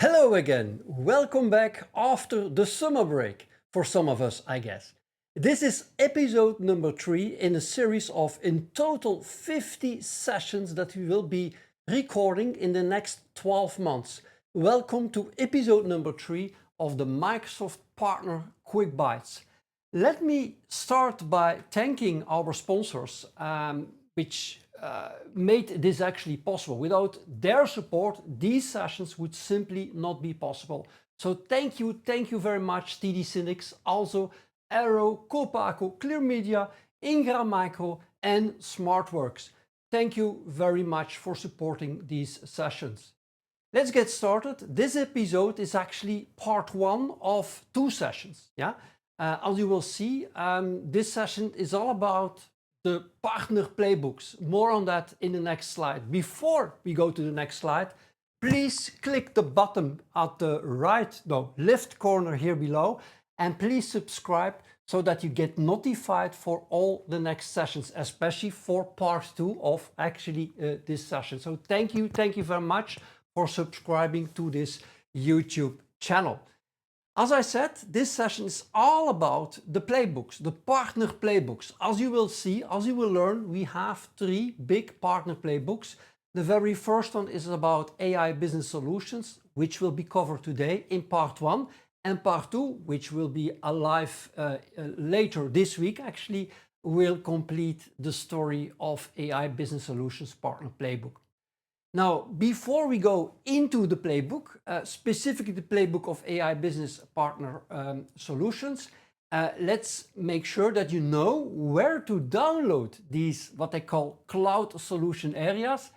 Hello again, welcome back after the summer break, for some of us I guess. This is episode number 3 in a series of in total 50 sessions that we will be recording in the next 12 months. Welcome to episode number 3 of the Microsoft Partner Quick Bytes. Let me start by thanking our sponsors, which made this actually possible. Without their support, these sessions would simply not be possible. So thank you very much TD Synix, also Arrow, Copaco, Clear Media, Ingram Micro and SmartWorks. Thank you very much for supporting these sessions. Let's get started. This episode is actually part 1 of 2 sessions. As you will see, this session is all about the partner playbooks. More on that in the next slide. Before we go to the next slide, please click the button at the left corner here below, and please subscribe so that you get notified for all the next sessions, especially for part 2 of actually this session. So thank you very much for subscribing to this YouTube channel. As I said, this session is all about the playbooks, the partner playbooks. As you will see, as you will learn, we have 3 big partner playbooks. The very first one is about AI business solutions, which will be covered today in part 1, and part 2, which will be alive later this week, actually will complete the story of AI business solutions partner playbook. Now, before we go into the playbook, specifically the playbook of AI business partner solutions, let's make sure that you know where to download these, what they call cloud solution areas,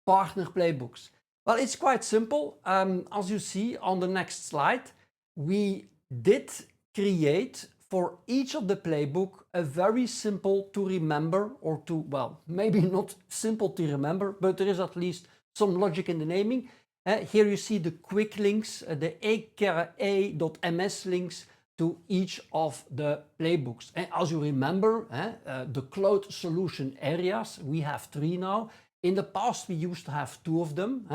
partner playbooks. Well, it's quite simple. As you see on the next slide, we did create for each of the playbook a very simple to remember, or to, well, maybe not simple to remember, but there is at least some logic in the naming. Here you see the quick links, the a.ms links to each of the playbooks. And as you remember, the cloud solution areas, we have 3 now. In the past, we used to have 2 of them.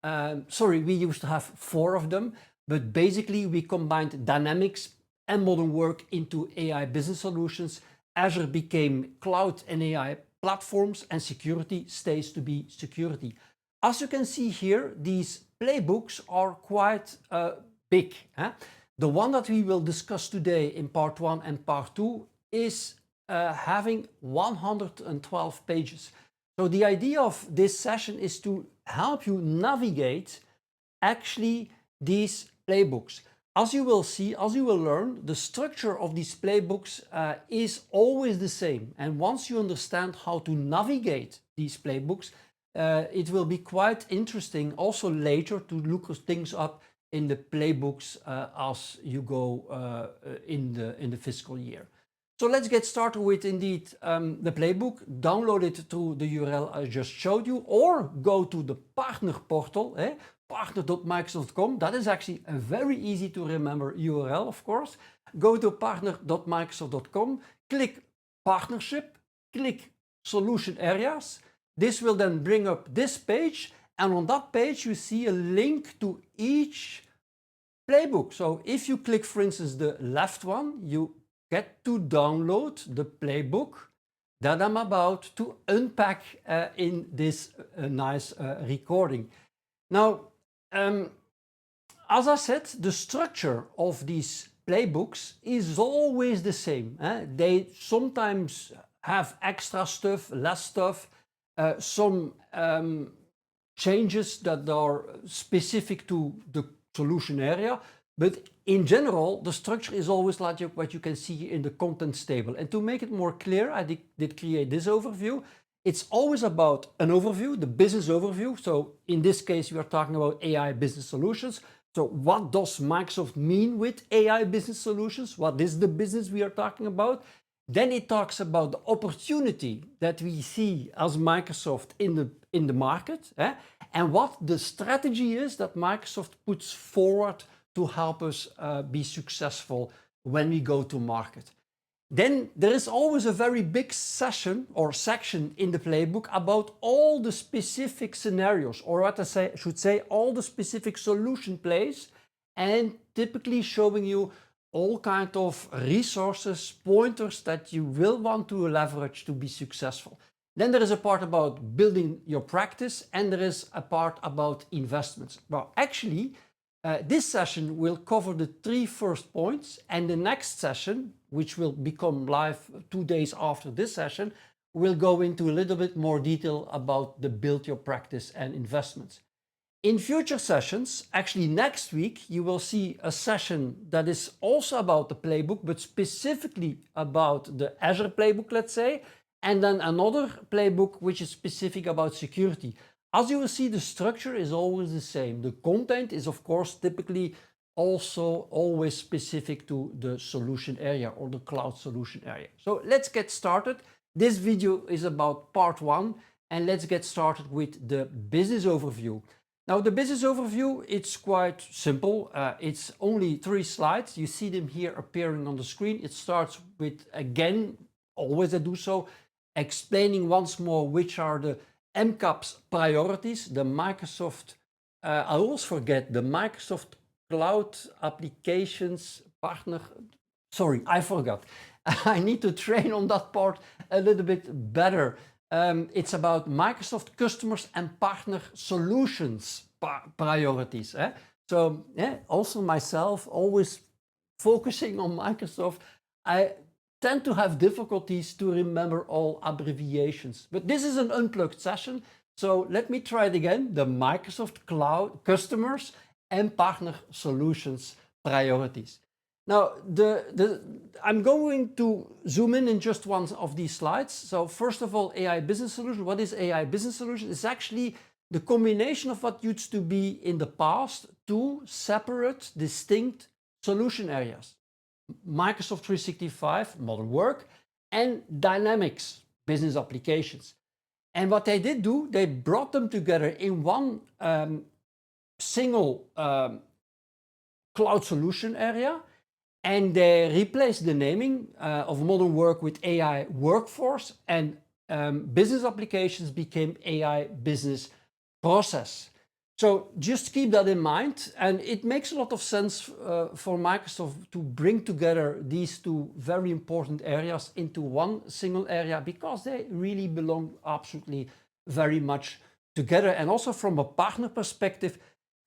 We used to have 4 of them, but basically we combined Dynamics and modern work into AI business solutions. Azure became cloud and AI platforms, and security stays to be security. As you can see here, these playbooks are quite big. The one that we will discuss today in part 1 and part 2 is having 112 pages. So the idea of this session is to help you navigate actually these playbooks. As you will see, as you will learn, the structure of these playbooks is always the same. And once you understand how to navigate these playbooks, it will be quite interesting also later to look things up in the playbooks as you go in the fiscal year. So let's get started with indeed the playbook. Download it through the URL I just showed you, or go to the partner portal, partner.microsoft.com. That is actually a very easy to remember URL, of course. Go to partner.microsoft.com, click partnership, click solution areas. This will then bring up this page, and on that page you see a link to each playbook. So if you click, for instance, the left one, you get to download the playbook that I'm about to unpack in this nice recording. Now, as I said, the structure of these playbooks is always the same. They sometimes have extra stuff, less stuff, some changes that are specific to the solution area, but in general, the structure is always like what you can see in the contents table. And to make it more clear, I did create this overview. It's always about an overview, the business overview. So in this case, we are talking about AI business solutions. So what does Microsoft mean with AI business solutions? What is the business we are talking about? Then it talks about the opportunity that we see as Microsoft in the market, and what the strategy is that Microsoft puts forward to help us be successful when we go to market. Then there is always a very big session or section in the playbook about all the specific scenarios, or what I should say, all the specific solution plays, and typically showing you all kind of resources, pointers that you will want to leverage to be successful. Then there is a part about building your practice, and there is a part about investments. Well, actually, this session will cover the 3 first points, and the next session, which will become live 2 days after this session, will go into a little bit more detail about the build your practice and investments. In future sessions, actually next week, you will see a session that is also about the playbook, but specifically about the Azure playbook, let's say, and then another playbook which is specific about security. As you will see, the structure is always the same. The content is, of course, typically also always specific to the solution area or the cloud solution area. So let's get started. This video is about part 1, and let's get started with the business overview. Now, the business overview, it's quite simple. It's only 3 slides. You see them here appearing on the screen. It starts with, again, always I do so, explaining once more which are the MCAP's priorities, the Microsoft, I always forget, the Microsoft Cloud Applications Partner, sorry, I forgot. I need to train on that part a little bit better. It's about Microsoft customers and partner solutions priorities. So also myself, always focusing on Microsoft, I tend to have difficulties to remember all abbreviations. But this is an unplugged session, so let me try it again. The Microsoft Cloud customers and partner solutions priorities. Now, I'm going to zoom in just one of these slides. So first of all, AI Business Solution. What is AI Business Solution? It's actually the combination of what used to be in the past 2 separate, distinct solution areas. Microsoft 365, modern work, and Dynamics, business applications. And what they did do, they brought them together in one single cloud solution area, and they replaced the naming of modern work with AI workforce, and business applications became AI business process. So just keep that in mind, and it makes a lot of sense for Microsoft to bring together these 2 very important areas into one single area, because they really belong absolutely very much together. And also from a partner perspective,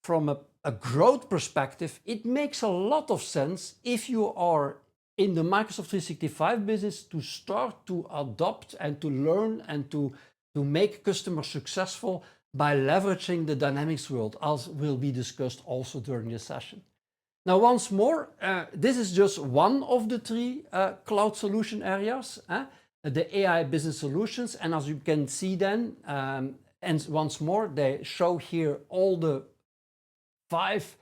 from a growth perspective, it makes a lot of sense if you are in the Microsoft 365 business to start to adopt and to learn and to make customers successful by leveraging the Dynamics world, as will be discussed also during this session. Now, once more, this is just one of the 3 cloud solution areas, the AI Business Solutions. And as you can see then, and once more, they show here all the 5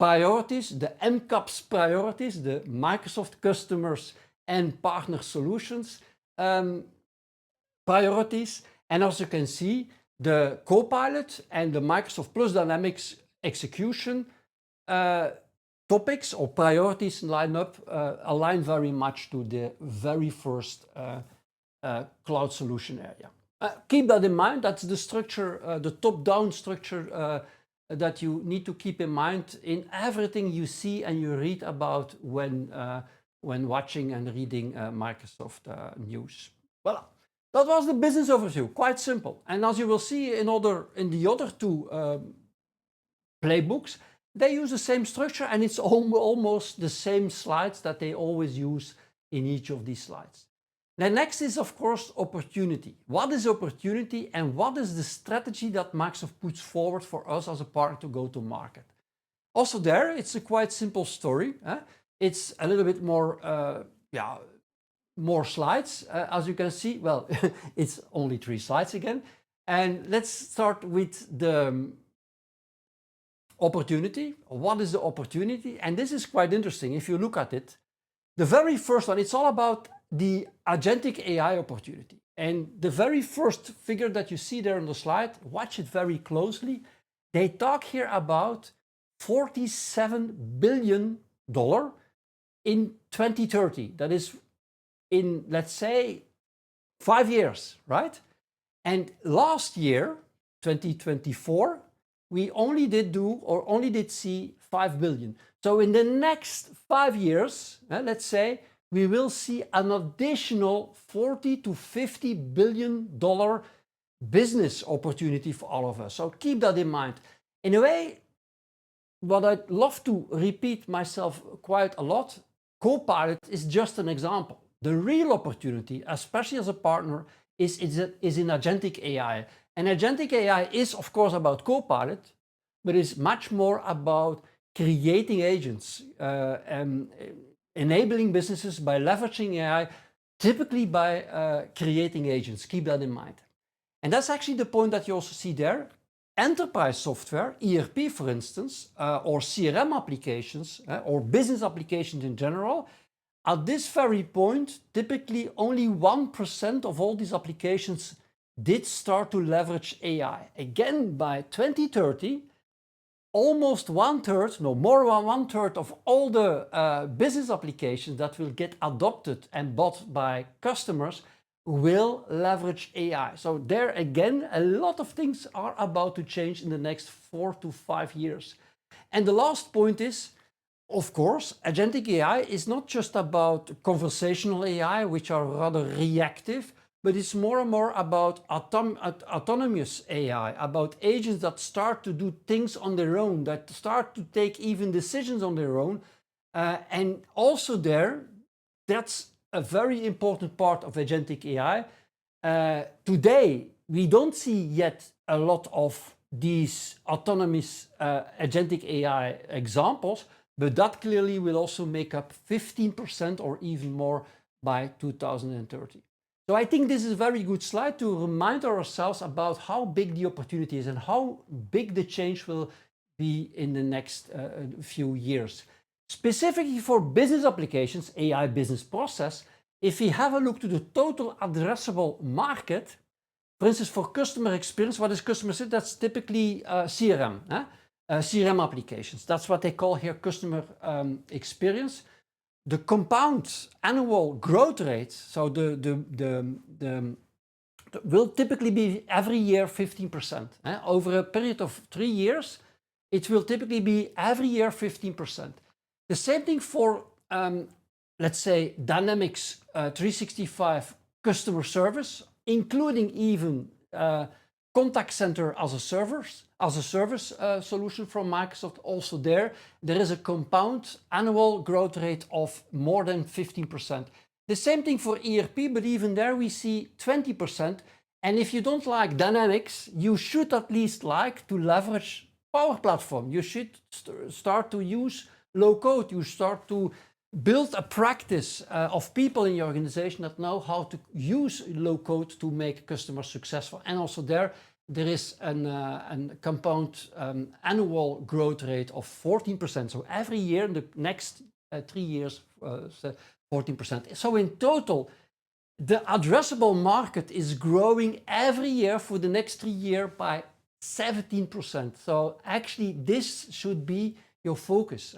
priorities, the MCAP's priorities, the Microsoft customers and partner solutions priorities. And as you can see, the Copilot and the Microsoft Plus Dynamics execution topics or priorities align very much to the very first cloud solution area. Keep that in mind. That's the structure, the top-down structure that you need to keep in mind in everything you see and you read about when watching and reading Microsoft news. Voilà. That was the business overview, quite simple. And as you will see in the other 2 playbooks, they use the same structure, and it's almost the same slides that they always use in each of these slides. The next is, of course, opportunity. What is opportunity, and what is the strategy that Microsoft puts forward for us as a partner to go to market? Also there, it's a quite simple story. It's a little bit more, more slides, as you can see. Well, it's only 3 slides again. And let's start with the opportunity. What is the opportunity? And this is quite interesting. If you look at it, the very first one, it's all about the agentic AI opportunity. And the very first figure that you see there on the slide, watch it very closely. They talk here about $47 billion in 2030. That is in, let's say, 5 years, right? And last year, 2024, we only did see 5 billion. So in the next 5 years, let's say, we will see an additional 40 to 50 billion dollar business opportunity for all of us. So keep that in mind. In a way, what I'd love to repeat myself quite a lot, Copilot is just an example. The real opportunity, especially as a partner, is in agentic AI. And agentic AI is, of course, about Copilot, but it's much more about creating agents and enabling businesses by leveraging AI, typically by creating agents. Keep that in mind. And that's actually the point that you also see there. Enterprise software, ERP for instance, or CRM applications, or business applications in general, at this very point, typically only 1% of all these applications did start to leverage AI. Again, by 2030, almost more than one third of all the business applications that will get adopted and bought by customers will leverage AI. So there again, a lot of things are about to change in the next 4 to 5 years. And the last point is, of course, agentic AI is not just about conversational AI, which are rather reactive, but it's more and more about autonomous AI, about agents that start to do things on their own, that start to take even decisions on their own. And also that's a very important part of agentic AI. Today, we don't see yet a lot of these autonomous agentic AI examples, but that clearly will also make up 15% or even more by 2030. So I think this is a very good slide to remind ourselves about how big the opportunity is and how big the change will be in the next few years. Specifically for business applications, AI business process, if we have a look to the total addressable market, for instance, for customer experience, what is customer experience? That's typically CRM, CRM applications. That's what they call here customer experience. The compound annual growth rate, so will typically be every year 15%. Over a period of 3 years, it will typically be every year 15%. The same thing for, let's say, Dynamics 365 customer service, including even contact center as a service solution from Microsoft. Also there is a compound annual growth rate of more than 15%. The same thing for ERP, but even there we see 20%. And if you don't like Dynamics, you should at least like to leverage Power Platform. You should start to use low code. You start to build a practice of people in your organization that know how to use low code to make customers successful. And also there is a compound annual growth rate of 14%. So every year in the next 3 years, 14%. So in total, the addressable market is growing every year for the next 3 years by 17%. So actually this should be your focus.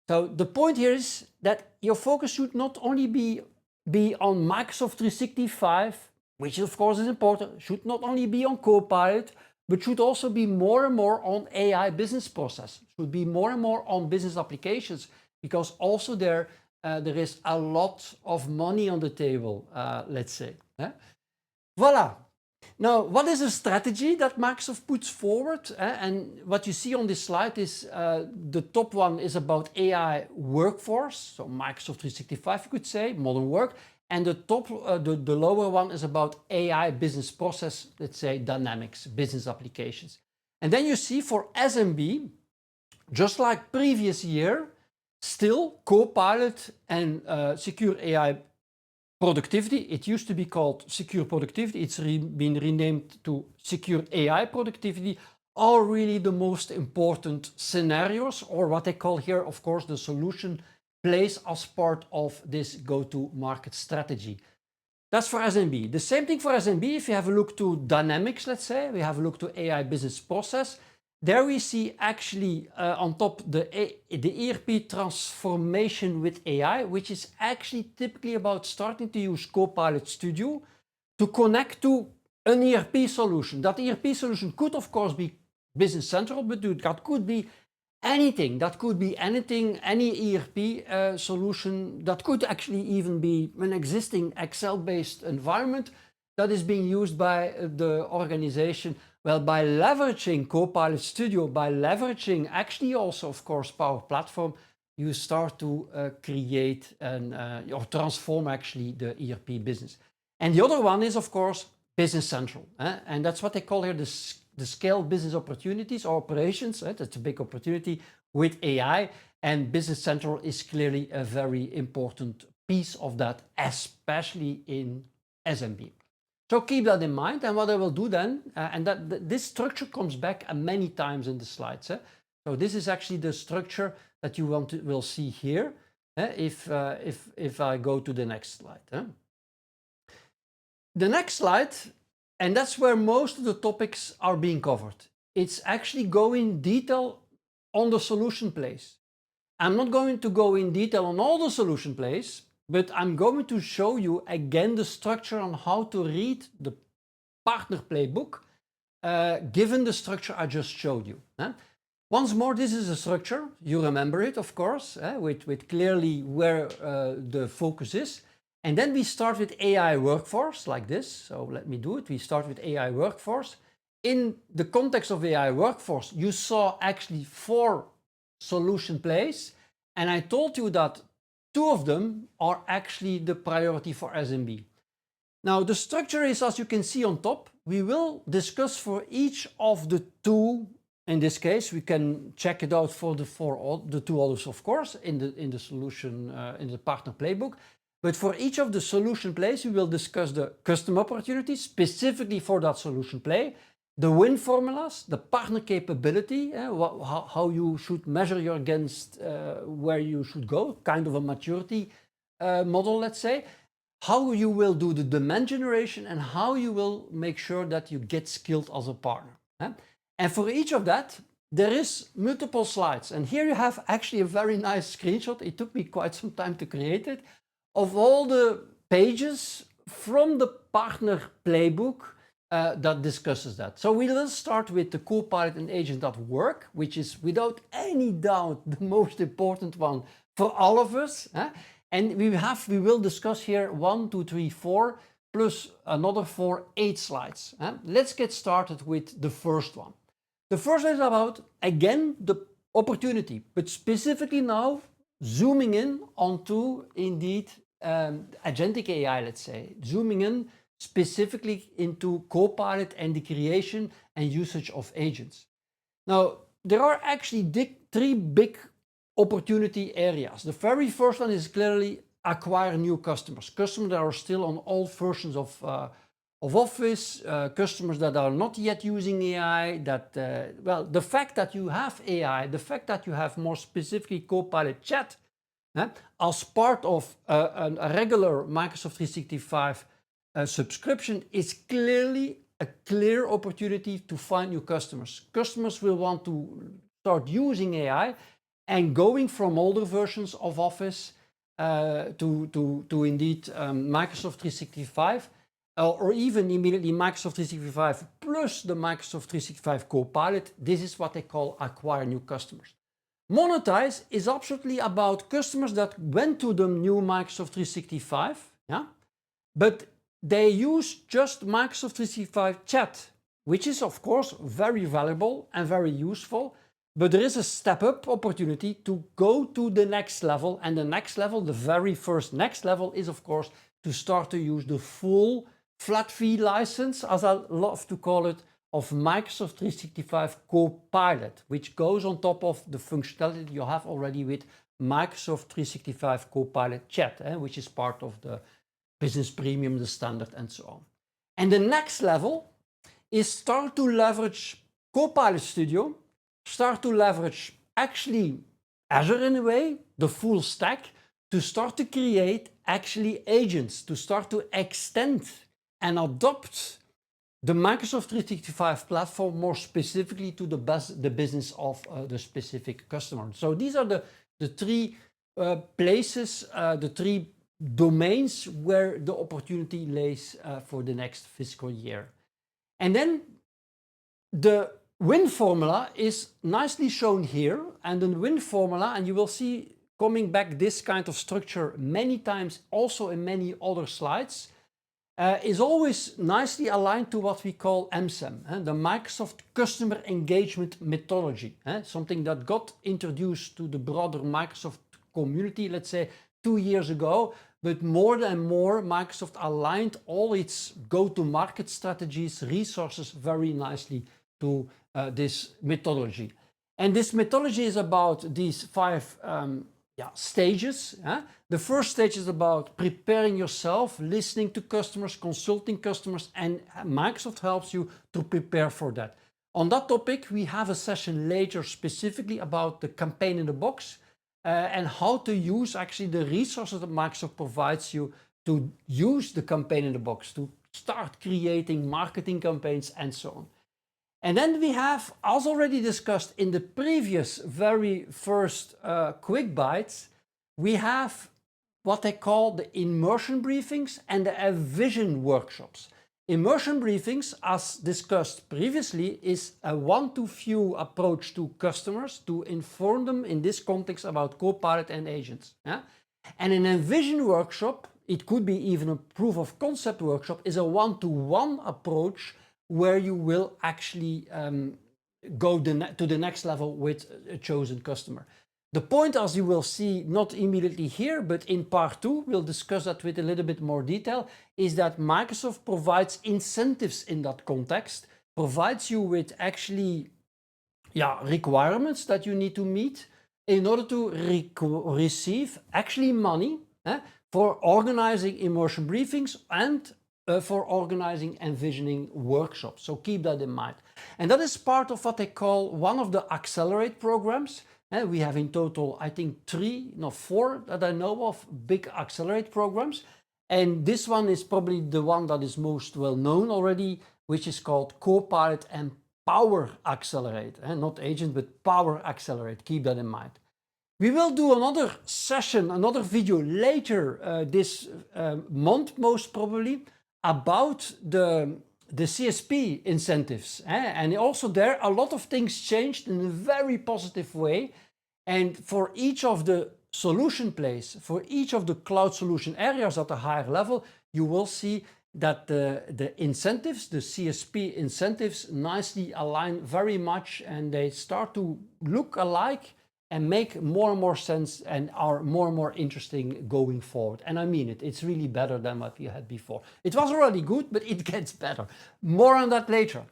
So the point here is that your focus should not only be on Microsoft 365, which of course is important, should not only be on Copilot, but should also be more and more on AI business process, should be more and more on business applications, because also there is a lot of money on the table, let's say. Voila. Now, what is a strategy that Microsoft puts forward? And what you see on this slide is the top one is about AI workforce, so Microsoft 365, you could say, modern work. And the lower one is about AI business process, let's say Dynamics, business applications. And then you see for SMB, just like previous year, still Copilot and Secure AI Productivity. It used to be called Secure Productivity. It's been renamed to Secure AI Productivity, are really the most important scenarios, or what they call here, of course, the solution plays as part of this go-to-market strategy. That's for SMB. The same thing for SMB, if you have a look to Dynamics, let's say, we have a look to AI business process, There we see actually on top the ERP transformation with AI, which is actually typically about starting to use Copilot Studio to connect to an ERP solution. That ERP solution could of course be Business Central, but that could be anything. That could be anything, any ERP solution. That could actually even be an existing Excel-based environment that is being used by the organization. Well, by leveraging Copilot Studio, by leveraging actually also, of course, Power Platform, you start to create or transform actually the ERP business. And the other one is, of course, Business Central. And that's what they call here the scale business opportunities or operations. That's a big opportunity with AI. And Business Central is clearly a very important piece of that, especially in SMB. So keep that in mind, and what I will do then, and this structure comes back many times in the slides. So this is actually the structure that you will see here. If I go to the next slide. The next slide, and that's where most of the topics are being covered. It's actually going in detail on the solution plays. I'm not going to go in detail on all the solution plays, but I'm going to show you again the structure on how to read the partner playbook, given the structure I just showed you. Once more, this is a structure. You remember it, of course, with clearly where the focus is. And then we start with AI workforce like this. So let me do it. We start with AI workforce. In the context of AI workforce, you saw actually 4 solution plays. And I told you that 2 of them are actually the priority for SMB. Now the structure is, as you can see on top, we will discuss for each of the 2. In this case, we can check it out for the 2 others, of course, in the solution in the partner playbook. But for each of the solution plays, we will discuss the custom opportunities specifically for that solution play, the win formulas, the partner capability, how you should measure you against where you should go, kind of a maturity model, let's say, how you will do the demand generation, and how you will make sure that you get skilled as a partner. And for each of that, there is multiple slides. And here you have actually a very nice screenshot. It took me quite some time to create it, of all the pages from the partner playbook that discusses that. So we will start with the Copilot and agents at work, which is without any doubt the most important one for all of us. And we will discuss here 1, 2, 3, 4, plus another 4, 8 slides. Let's get started with the first one. The first is about, again, the opportunity, but specifically now zooming in onto indeed agentic AI, let's say, zooming in specifically into Copilot and the creation and usage of agents. Now, there are actually 3 big opportunity areas. The very first one is clearly acquire new customers. Customers that are still on old versions of Office, customers that are not yet using AI, well, the fact that you have AI, the fact that you have more specifically Copilot chat as part of a regular Microsoft 365 subscription is clearly a clear opportunity to find new customers. Customers will want to start using AI and going from older versions of Office to indeed Microsoft 365, or even immediately Microsoft 365 plus the Microsoft 365 Copilot. This is what they call acquire new customers. Monetize is absolutely about customers that went to the new Microsoft 365, but they use just Microsoft 365 chat, which is of course very valuable and very useful, but there is a step-up opportunity to go to the next level, and the next level, the very first next level, is of course to start to use the full flat fee license, as I love to call it, of Microsoft 365 Copilot, which goes on top of the functionality you have already with Microsoft 365 Copilot Chat, which is part of the Business Premium, the Standard, and so on. And the next level is start to leverage Copilot Studio, start to leverage actually Azure in a way, the full stack, to start to create actually agents, to start to extend and adopt the Microsoft 365 platform more specifically to the business of the specific customer. So these are the three places, the three domains where the opportunity lays for the next fiscal year. And then the win formula is nicely shown here, and the win formula, and you will see coming back this kind of structure many times also in many other slides, is always nicely aligned to what we call MSEM, the Microsoft Customer Engagement Methodology, something that got introduced to the broader Microsoft community, let's say 2 years ago, but more and more Microsoft aligned all its go-to-market strategies, resources very nicely to this methodology. And this methodology is about these 5 stages. The first stage is about preparing yourself, listening to customers, consulting customers, and Microsoft helps you to prepare for that. On that topic, we have a session later specifically about the campaign in the box and how to use actually the resources that Microsoft provides you to use the campaign in the box, to start creating marketing campaigns and so on. And then we have, as already discussed in the previous very first quick bites, we have what they call the immersion briefings and the vision workshops. Immersion briefings, as discussed previously, is a one-to-few approach to customers to inform them in this context about Copilot and agents. And an vision workshop, it could be even a proof of concept workshop, is a one-to-one approach where you will actually go to the next level with a chosen customer. The point, as you will see, not immediately here, but in part 2, we'll discuss that with a little bit more detail, is that Microsoft provides incentives in that context, provides you with actually requirements that you need to meet in order to receive actually money for organizing immersion briefings and for organizing and visioning workshops. So keep that in mind. And that is part of what they call one of the Accelerate programs. We have in total, I think 3, not 4 that I know of, big Accelerate programs. And this one is probably the one that is most well known already, which is called Copilot and Power Accelerate. Not Agent, but Power Accelerate. Keep that in mind. We will do another session, another video later this month, most probably, about the CSP incentives. And also there, a lot of things changed in a very positive way. And for each of the solution plays, for each of the cloud solution areas at a higher level, you will see that the incentives, the CSP incentives, nicely align very much, and they start to look alike and make more and more sense and are more and more interesting going forward. And I mean it, it's really better than what we had before. It was already good, but it gets better. More on that later.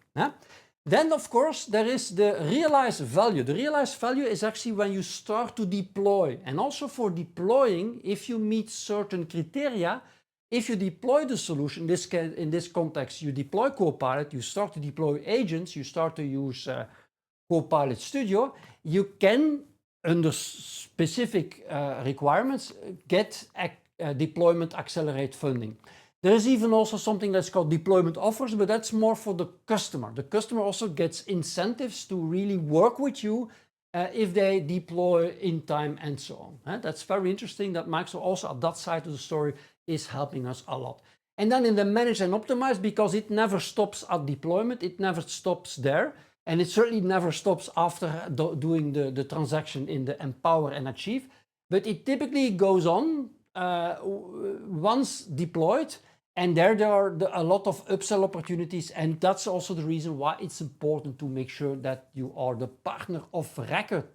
Then, of course, there is the realized value. The realized value is actually when you start to deploy. And also for deploying, if you meet certain criteria, if you deploy the solution, in this context, you deploy Copilot, you start to deploy agents, you start to use Copilot Studio, you can, under specific requirements, get deployment accelerate funding. There is even also something that's called deployment offers, but that's more for the customer. The customer also gets incentives to really work with you if they deploy in time and so on. That's very interesting that Microsoft also at that side of the story is helping us a lot. And then in the manage and optimize, because it never stops at deployment, it never stops there. And it certainly never stops after doing the transaction in the empower and achieve, but it typically goes on once deployed, and there are a lot of upsell opportunities, and that's also the reason why it's important to make sure that you are the partner of record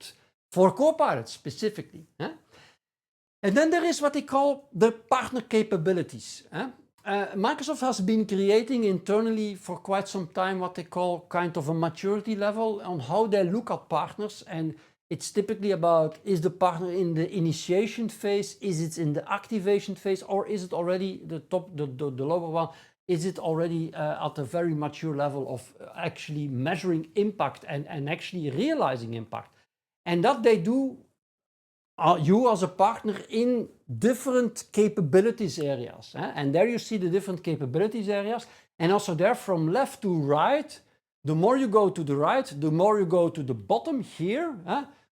for Copilot specifically. And then there is what they call the partner capabilities. Microsoft has been creating internally for quite some time what they call kind of a maturity level on how they look at partners, and it's typically about, is the partner in the initiation phase, is it in the activation phase, or is it already the lower one, is it already at a very mature level of actually measuring impact and actually realizing impact. And that they do you as a partner in different capabilities areas. And there you see the different capabilities areas. And also there, from left to right, the more you go to the right, the more you go to the bottom here,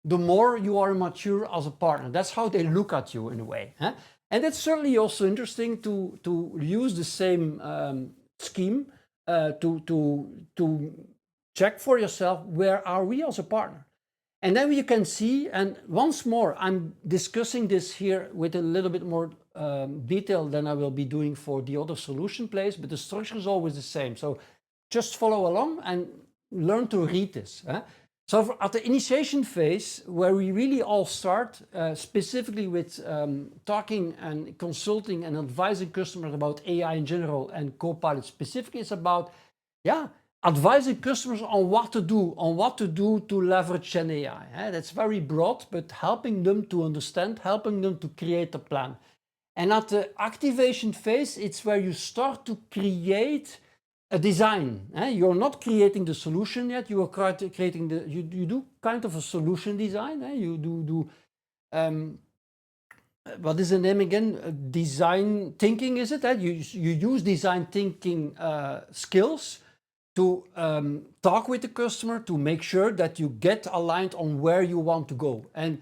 the more you are mature as a partner. That's how they look at you in a way. And it's certainly also interesting to use the same scheme to check for yourself, where are we as a partner? And then you can see, and once more, I'm discussing this here with a little bit more detail than I will be doing for the other solution plays, but the structure is always the same. So just follow along and learn to read this. So at the initiation phase, where we really all start, specifically with talking and consulting and advising customers about AI in general and Copilot specifically, it's about, advising customers on what to do to leverage Gen AI. That's very broad, but helping them to understand, helping them to create a plan. And at the activation phase, it's where you start to create a design. You're not creating the solution yet. You are creating you do kind of a solution design. You do what is the name again? Design thinking, is it? You use design thinking skills to talk with the customer to make sure that you get aligned on where you want to go. And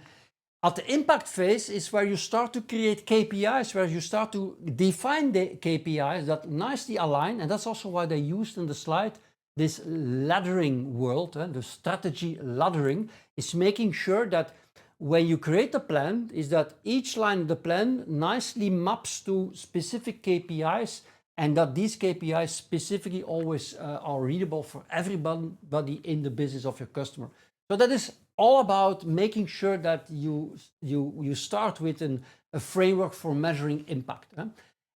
at the impact phase is where you start to create KPIs, where you start to define the KPIs that nicely align. And that's also why they used in the slide this laddering world. The strategy laddering is making sure that when you create a plan, is that each line of the plan nicely maps to specific KPIs, and that these KPIs specifically always are readable for everybody in the business of your customer. So that is all about making sure that you start with a framework for measuring impact.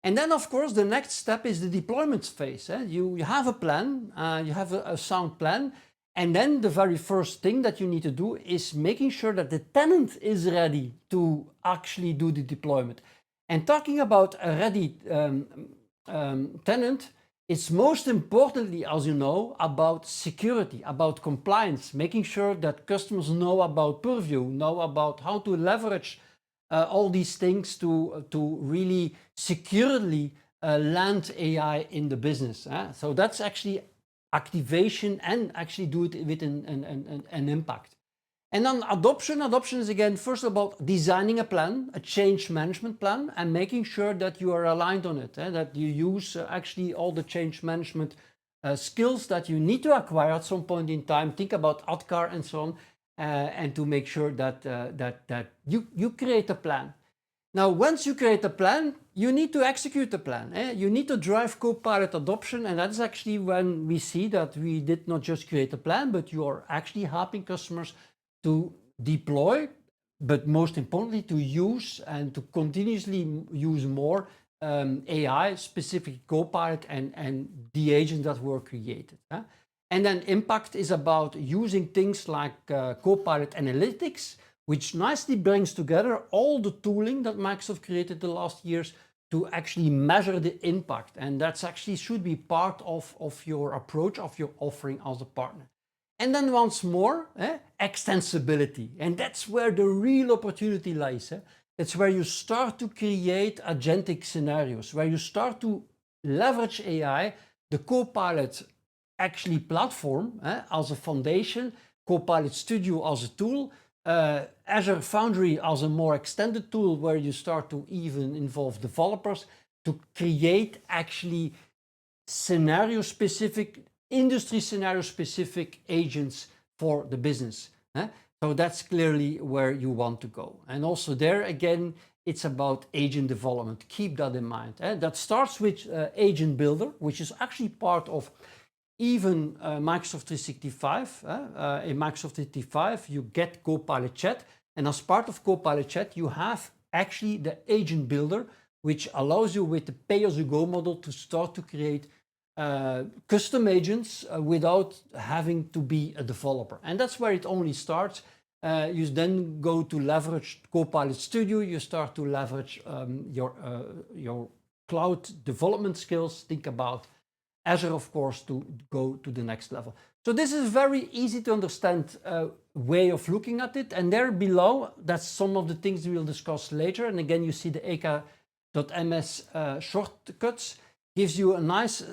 And then, of course, the next step is the deployment phase. You have a plan, you have a sound plan, and then the very first thing that you need to do is making sure that the tenant is ready to actually do the deployment. And talking about a ready tenant, it's most importantly, as you know, about security, about compliance, making sure that customers know about Purview, know about how to leverage all these things to really securely land AI in the business. So that's actually activation, and actually do it with an impact. And then adoption is again, first about designing a plan, a change management plan, and making sure that you are aligned on it, that you use actually all the change management skills that you need to acquire at some point in time. Think about ADKAR and so on, and to make sure that you create a plan. Now, once you create a plan, you need to execute the plan. You need to drive Copilot adoption, and that's actually when we see that we did not just create a plan, but you are actually helping customers to deploy, but most importantly to use and to continuously use more AI, specific Copilot and the agents that were created. And then impact is about using things like Copilot Analytics, which nicely brings together all the tooling that Microsoft created the last years to actually measure the impact. And that's actually should be part of your approach, of your offering as a partner. And then once more, extensibility. And that's where the real opportunity lies. It's where you start to create agentic scenarios, where you start to leverage AI, the Copilot actually platform as a foundation, Copilot Studio as a tool, Azure Foundry as a more extended tool where you start to even involve developers to create actually scenario-specific, industry scenario-specific agents for the business. So that's clearly where you want to go. And also there again, it's about agent development. Keep that in mind. That starts with Agent Builder, which is actually part of even Microsoft 365. In Microsoft 365, you get Copilot Chat. And as part of Copilot Chat, you have actually the Agent Builder, which allows you with the pay-as-you-go model to start to create custom agents without having to be a developer. And that's where it only starts. You then go to leverage Copilot Studio. You start to leverage your cloud development skills. Think about Azure, of course, to go to the next level. So this is very easy to understand way of looking at it. And there below, that's some of the things we will discuss later. And again, you see the ek.ms shortcuts. gives you a nice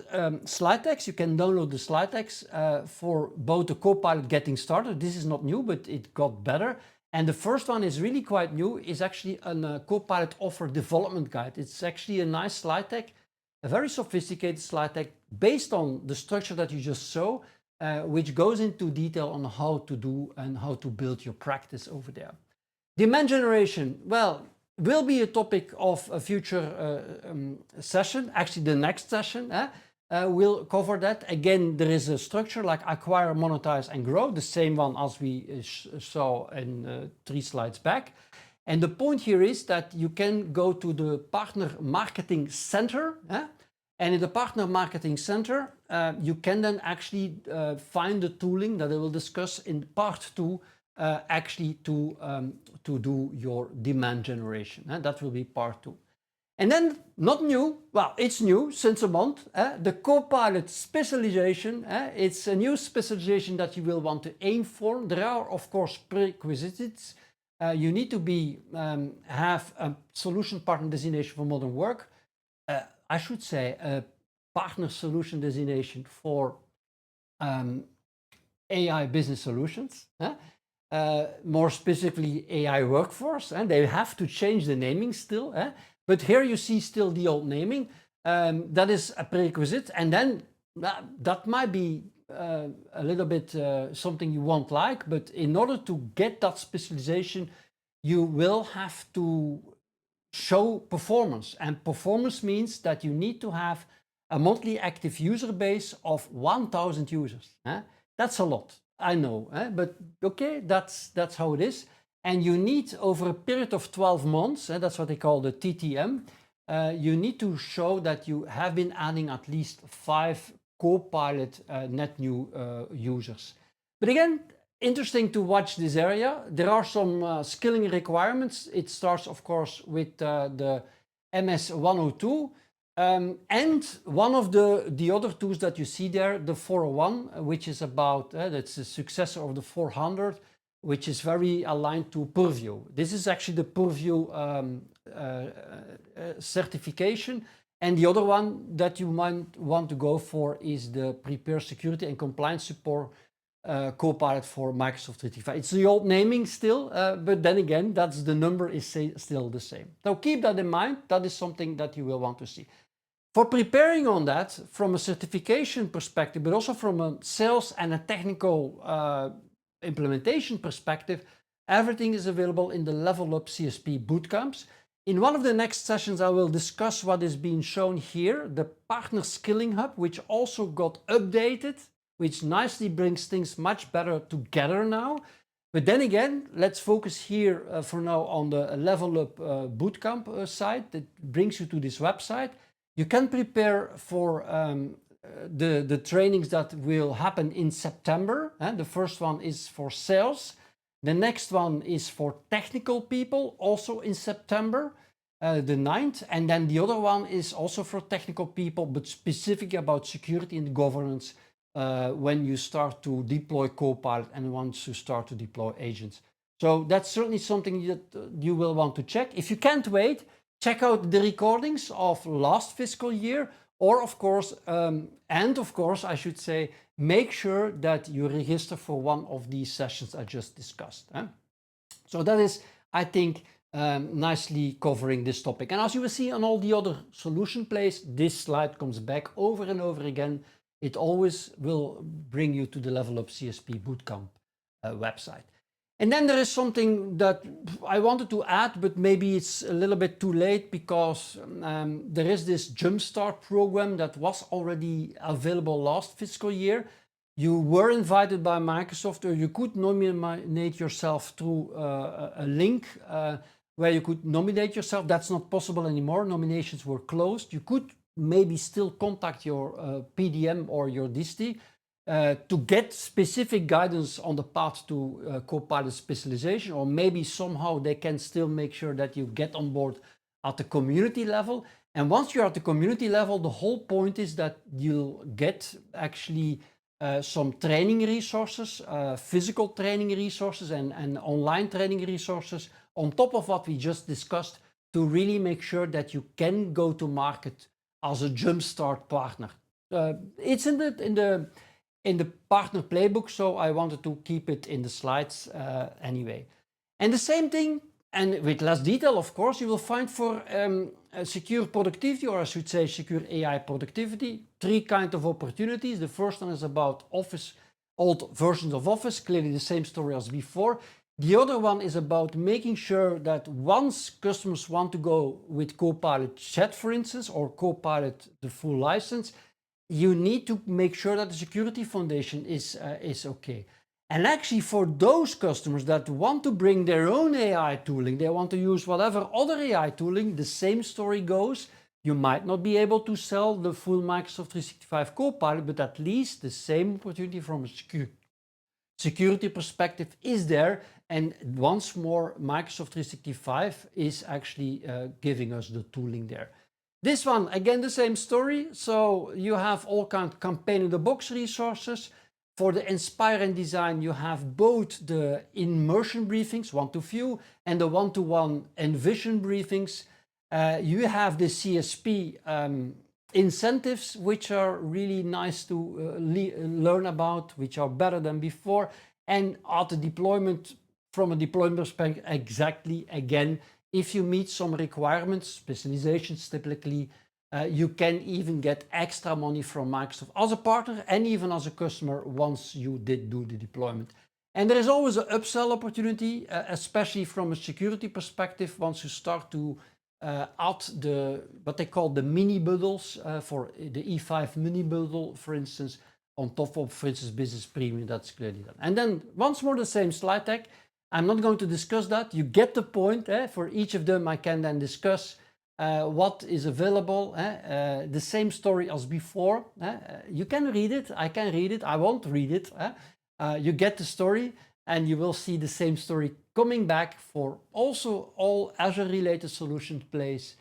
slide text. You can download the slide text for both the Copilot getting started. This is not new, but it got better. And the first one is really quite new, is actually a Copilot offer development guide. It's actually a nice slide deck, a very sophisticated slide deck based on the structure that you just saw, which goes into detail on how to do and how to build your practice over there. Demand generation, well, will be a topic of a future session. Actually, the next session will cover that. Again, there is a structure like acquire, monetize, and grow, the same one as we saw in 3 slides back. And the point here is that you can go to the Partner Marketing Center. And in the Partner Marketing Center, you can then actually find the tooling that I will discuss in part 2, actually to do your demand generation. That will be part 2. And then, not new, well, it's new since a month, the Copilot specialization. It's a new specialization that you will want to aim for. There are, of course, prerequisites. You need to have a solution partner designation for modern work. I should say a partner solution designation for AI business solutions. More specifically AI workforce, and they have to change the naming still. But here you see still the old naming. That is a prerequisite, and then that might be a little bit something you won't like, but in order to get that specialization, you will have to show performance, and performance means that you need to have a monthly active user base of 1,000 users. That's a lot, I know, but okay, that's how it is. And you need, over a period of 12 months, that's what they call the TTM, you need to show that you have been adding at least 5 Copilot net new users. But again, interesting to watch this area. There are some skilling requirements. It starts, of course, with the MS 102. And one of the other tools that you see there, the 401, which is about, that's the successor of the 400, which is very aligned to Purview. This is actually the Purview certification. And the other one that you might want to go for is the Prepare Security and Compliance Support Copilot for Microsoft 365. It's the old naming still, but then again, that's the number is still the same. Now keep that in mind. That is something that you will want to see. For preparing on that, from a certification perspective, but also from a sales and a technical implementation perspective, everything is available in the Level Up CSP bootcamps. In one of the next sessions, I will discuss what is being shown here, the Partner Skilling Hub, which also got updated, which nicely brings things much better together now. But then again, let's focus here for now on the Level Up bootcamp site that brings you to this website. You can prepare for the trainings that will happen in September. The first one is for sales. The next one is for technical people, also in September, the 9th. And then the other one is also for technical people, but specific about security and governance when you start to deploy Copilot and once you start to deploy agents. So that's certainly something that you will want to check. If you can't wait, check out the recordings of last fiscal year, or of course, I should say, make sure that you register for one of these sessions I just discussed. So that is, I think, nicely covering this topic. And as you will see on all the other solution plays, this slide comes back over and over again. It always will bring you to the Level Up CSP Bootcamp website. And then there is something that I wanted to add, but maybe it's a little bit too late, because there is this Jumpstart program that was already available last fiscal year. You were invited by Microsoft, or you could nominate yourself through a link where you could nominate yourself. That's not possible anymore. Nominations were closed. You could maybe still contact your PDM or your DISTI to get specific guidance on the path to Copilot specialization, or maybe somehow they can still make sure that you get on board at the community level. And once you're at the community level, the whole point is that you'll get actually some training resources, physical training resources and online training resources on top of what we just discussed, to really make sure that you can go to market as a jumpstart partner. It's in the partner playbook, so I wanted to keep it in the slides anyway. And the same thing, and with less detail, of course, you will find for secure productivity, or I should say secure AI productivity, three kinds of opportunities. The first one is about Office, old versions of Office, clearly the same story as before. The other one is about making sure that once customers want to go with Copilot Chat, for instance, or Copilot the full license, you need to make sure that the security foundation is okay. And actually, for those customers that want to bring their own AI tooling, they want to use whatever other AI tooling, the same story goes. You might not be able to sell the full Microsoft 365 Copilot, but at least the same opportunity from a security perspective is there. And once more, Microsoft 365 is actually giving us the tooling there. This one, again, the same story. So you have all kinds of campaign in the box resources. For the Inspire and Design, you have both the immersion briefings, one-to-few, and the one-to-one envision briefings. You have the CSP incentives, which are really nice to learn about, which are better than before. And at the deployment, from a deployment perspective, exactly again, if you meet some requirements, specializations typically, you can even get extra money from Microsoft as a partner and even as a customer once you did do the deployment. And there is always an upsell opportunity, especially from a security perspective, once you start to add what they call the mini bundles for the E5 mini bundle, for instance, on top of, for instance, Business Premium. That's clearly done. And then once more the same slide deck. I'm not going to discuss that. You get the point. For each of them, I can then discuss what is available. The same story as before. You can read it. I can read it. I won't read it. You get the story, and you will see the same story coming back for also all Azure-related solution plays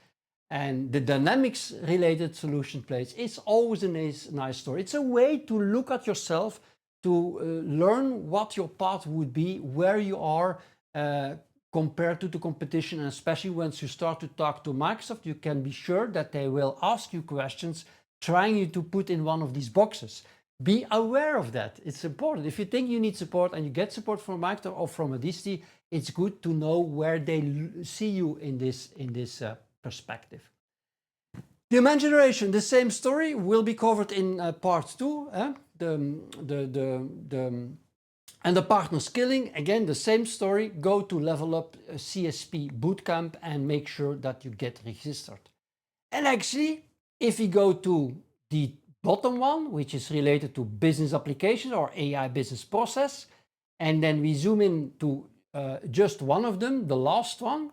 and the Dynamics-related solution plays. It's always a nice story. It's a way to look at yourself, to learn what your path would be, where you are compared to the competition, and especially once you start to talk to Microsoft, you can be sure that they will ask you questions trying you to put in one of these boxes. Be aware of that. It's important. If you think you need support and you get support from Microsoft or from a DST, it's good to know where they see you in this perspective. Demand generation, the same story will be covered in part 2. And the partner skilling, again, the same story. Go to Level Up CSP Bootcamp and make sure that you get registered. And actually, if we go to the bottom one, which is related to business applications or AI business process, and then we zoom in to just one of them, the last one,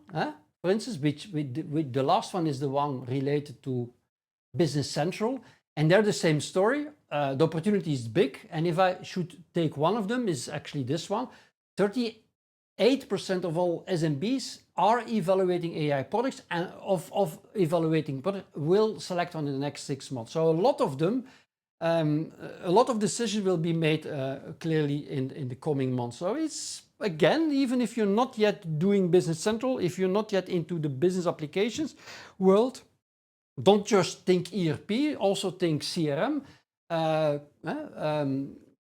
for instance, which the last one is the one related to Business Central, and they're the same story. The opportunity is big, and if I should take one of them, is actually this one. 38% of all SMBs are evaluating AI products, and of evaluating products will select on in the next 6 months. So a lot of them, a lot of decisions will be made clearly in the coming months. So it's, again, even if you're not yet doing Business Central, if you're not yet into the business applications world, don't just think ERP, also think CRM,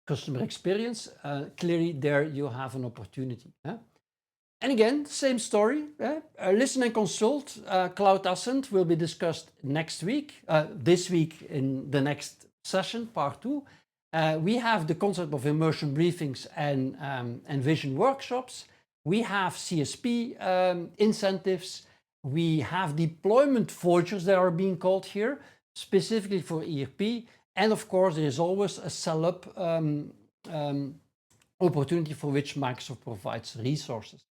customer experience. Clearly there you have an opportunity. And again, same story. Listen and consult. Cloud Ascent will be discussed next week, this week in the next session, part 2. We have the concept of immersion briefings and vision workshops. We have CSP incentives. We have deployment vouchers that are being called here, specifically for ERP. And of course, there is always a sell-up opportunity for which Microsoft provides resources.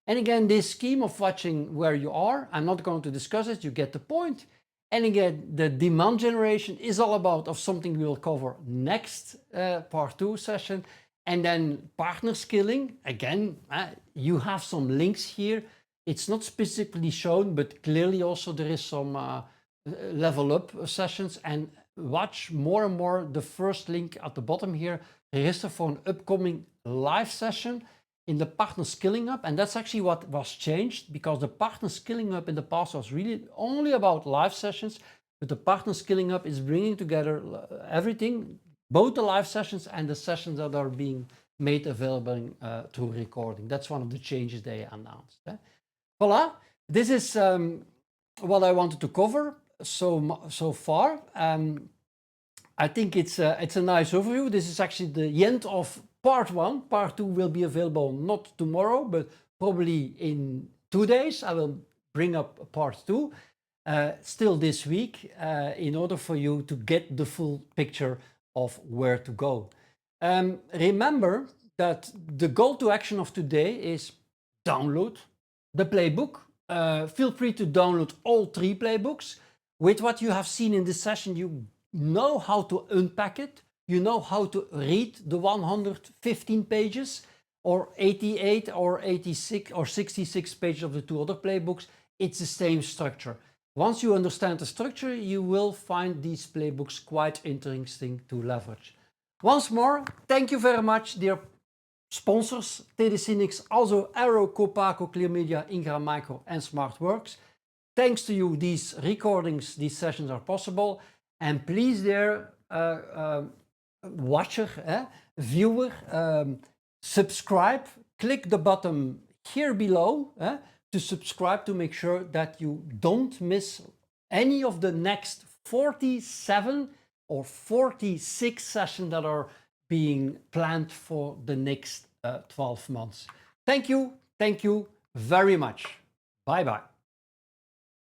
And again, this scheme of watching where you are, I'm not going to discuss it, you get the point. And again, the demand generation is all about of something we will cover next part 2 session. And then partner skilling, again, you have some links here. It's not specifically shown, but clearly also there is some level up sessions, and watch more and more the first link at the bottom here, register for an upcoming live session in the partner skilling up. And that's actually what was changed, because the partner skilling up in the past was really only about live sessions. But the Partner Skilling Hub is bringing together everything, both the live sessions and the sessions that are being made available through recording. That's one of the changes they announced. Voila, this is what I wanted to cover so far. I think it's a nice overview. This is actually the end of part 1. Part 2 will be available not tomorrow, but probably in 2 days. I will bring up part 2 still this week in order for you to get the full picture of where to go. Remember that the call to action of today is download the playbook. Feel free to download all 3 playbooks. With what you have seen in this session, you know how to unpack it. You know how to read the 115 pages or 88 or 86 or 66 pages of the 2 other playbooks. It's the same structure. Once you understand the structure, you will find these playbooks quite interesting to leverage. Once more, thank you very much, dear sponsors, TD Synnex, also Arrow, Copaco, Clear Media, Ingram Micro and SmartWorks. Thanks to you, these recordings, these sessions are possible. And please, dear watcher, viewer, subscribe, click the button here below to subscribe to make sure that you don't miss any of the next 47 or 46 sessions that are being planned for the next 12 months. Thank you very much. Bye bye.